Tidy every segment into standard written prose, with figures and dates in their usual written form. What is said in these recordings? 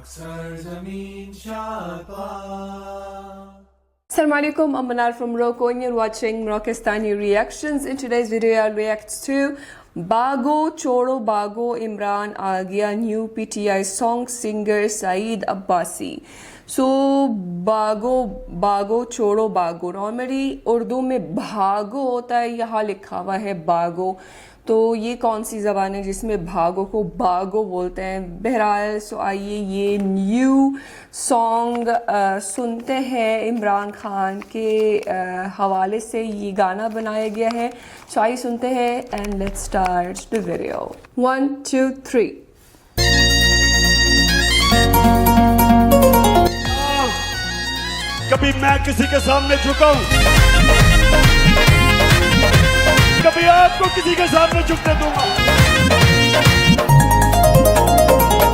Assalamu alaikum, I'm Manar from Morocco and you're watching Moroccastani Reactions. In today's video I'll react to Bhago Choro Bhago Imran Aa Gaya new PTI song, singer Saeed Abbasi. So Bhago Choro Bhago, normally Urdu में भागो होता है, यहाँ लिखा हुआ है बागो, तो ये कौन सी ज़बान है जिसमें भागो को बागो बोलते हैं। बहरहाल सो आइए ये न्यू सॉन्ग सुनते हैं। इमरान खान के हवाले से ये गाना बनाया गया है, सो आइए सुनते हैं and let's start the video. 1 2 3। कभी मैं किसी के सामने झुका हूं, कभी आपको किसी के सामने झुकने दूंगा।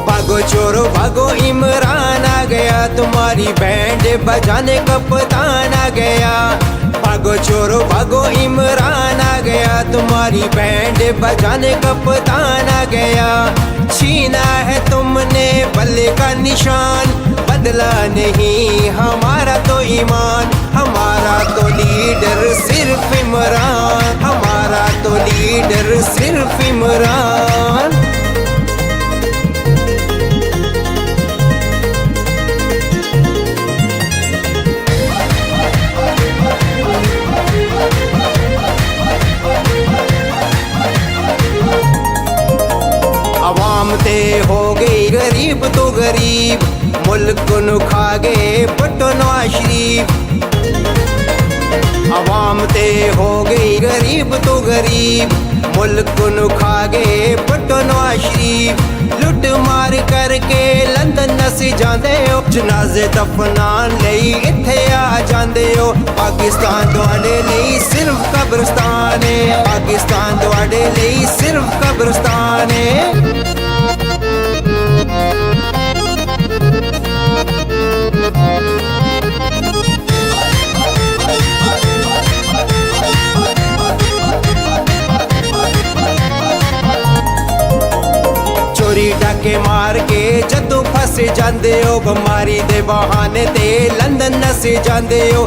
भागो चोरो भागो इमरान आ गया, तुम्हारी बैंड बजाने कप्तान आ गया। भागो चोरो भागो इमरान आ गया, तुम्हारी बैंड बजाने कप्तान आ गया। छीना है तुमने बल्ले का निशान, बदला नहीं हमारा तो ईमान। हमारा तो लीडर सिर्फ इमरान, हमारा तो लीडर सिर्फ इमरान। अवाम ते हो गई गरीब तो गरीब, मुल्क नु खा गए भुट्टो नवाज शरीफ। अवाम ते हो गई गरीब तो गरीब, मुल्क नु खा गए भुट्टो नवाज शरीफ। लुट मार करके लंदन नसी जांदे हो, जनाजे दफनान लई इत्थे आ जांदे हो। पाकिस्तान तुहाडे लई सिर्फ कब्रिस्तान है, पाकिस्तान तुहाडे लई सिर्फ कब्रिस्तान है। चोरी डाके मार के जदों फस जांदे हो, बमारी दे बहाने ते लंदन नसे जांदे हो।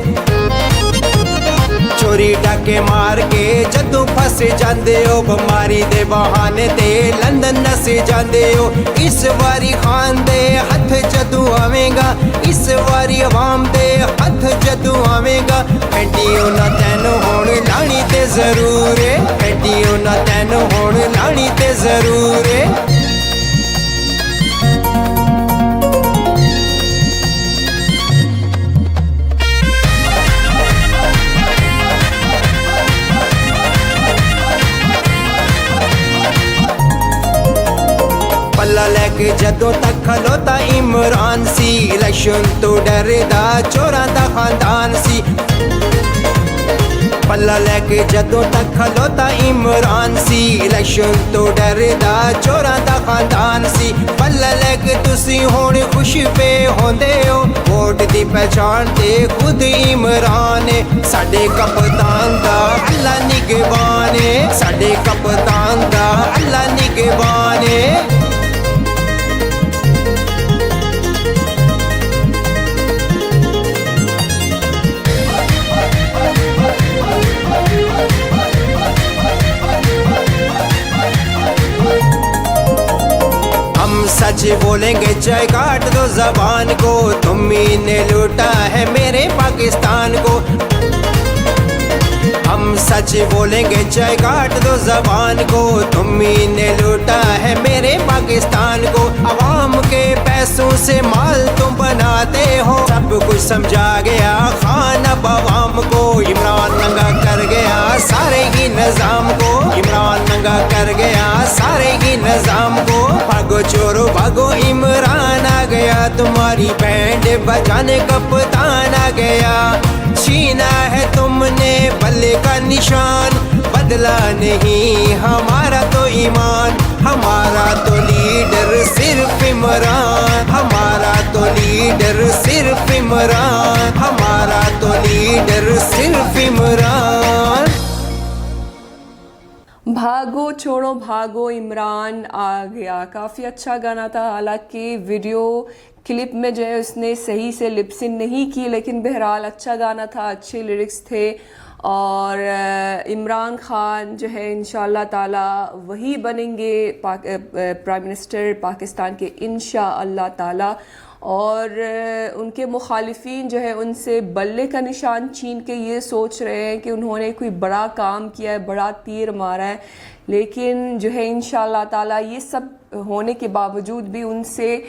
चोरी डाके मार के जदों फस जांदे हो, बमारी दे बहाने ते लंदन नसे जांदे हो। इस वारी खान दे हथ जदों आवेगा, इस वारी अवाम दे हथ जदों आवेगा। पैंटियों ना तैनू होण लाणी ते जरूर है, पैंटियों ना तैनू होण लाणी ते जरूर है। पल्ला लैके जदों तक खलोता इमरान सी, इलेक्शन तो डरदा चोरां दा खानदान सी। पल्ला लैके जदों तक खलोता इमरान सी, इलेक्शन तो डरदा चोरां दा खानदान सी। पल्ला लैके तुसी हुण खुश पे होंदे हो, वोट दी पहचान ते खुद इमरान है। साडे कप्तान दा अल्लाह निगहबान है, साडे कप्तान दा अल्लाह निगहबान है। सच बोलेंगे चाहे काट दो जबान को, तुम्ही ने लूटा है मेरे पाकिस्तान को। हम सच बोलेंगे चाहे काट दो जबान को, तुम्ही ने लूटा है मेरे पाकिस्तान को। अवाम के पैसों से माल तुम बनाते हो, सब कुछ समझा गया खान अब अवाम को। इमरान नंगा कर गया सारे ही निजाम को, इमरान नंगा कर गया सारे ही निजाम को। भागो चोरो भागो इमरान आ गया, तुम्हारी बैंड बजाने कप्तान आ गया। छीना है तुमने बल्ले का निशान, बदला नहीं हमारा तो ईमान। हमारा तो लीडर सिर्फ इमरान, हमारा तो लीडर सिर्फ इमरान, हमारा तो लीडर सिर्फ इमरान। भागो छोड़ो भागो इमरान आ गया, काफ़ी अच्छा गाना था। हालांकि वीडियो क्लिप में जो है उसने सही से लिपसिन नहीं की, लेकिन बहरहाल अच्छा गाना था, अच्छे लिरिक्स थे। और इमरान खान जो है इंशाअल्लाह ताला वही बनेंगे प्राइम मिनिस्टर पाकिस्तान के इंशाअल्लाह ताला। और उनके मुखालिफिन जो है उनसे बल्ले का निशान छीन के ये सोच रहे हैं कि उन्होंने कोई बड़ा काम किया है, बड़ा तीर मारा है, लेकिन जो है इंशाअल्लाह ताला ये सब होने के बावजूद भी, उनसे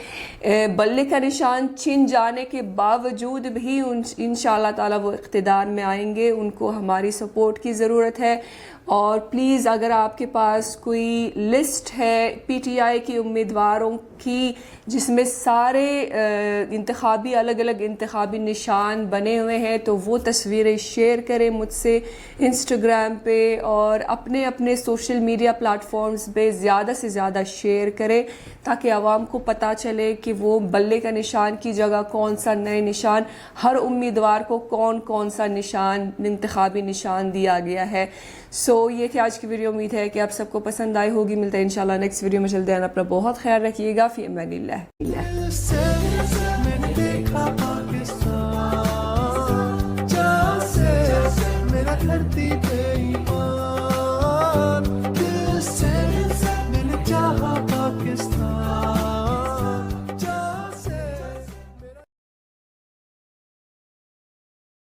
बल्ले का निशान छिन जाने के बावजूद भी इंशाअल्लाह ताला वो इक़्तिदार में आएंगे। उनको हमारी सपोर्ट की ज़रूरत है। और प्लीज़ अगर आपके पास कोई लिस्ट है पीटीआई के उम्मीदवारों की जिसमें सारे इंतखाबी अलग अलग इंतखाबी निशान बने हुए हैं, तो वो तस्वीरें शेयर करें मुझसे इंस्टाग्राम पे और अपने अपने सोशल मीडिया प्लेटफॉर्म्स पे ज़्यादा से ज़्यादा शेयर करें, ताकि आवाम को पता चले कि वो बल्ले का निशान की जगह कौन सा नए निशान, हर उम्मीदवार को कौन कौन सा निशान, इंतखाबी निशान दिया गया है। सो ये थी आज की वीडियो। उम्मीद है कि आप सबको पसंद आई होगी। मिलते हैं इंशाल्लाह नेक्स्ट वीडियो में। जल्दी आना, अपना बहुत ख्याल रखिएगा। फी अमानिल्लाह।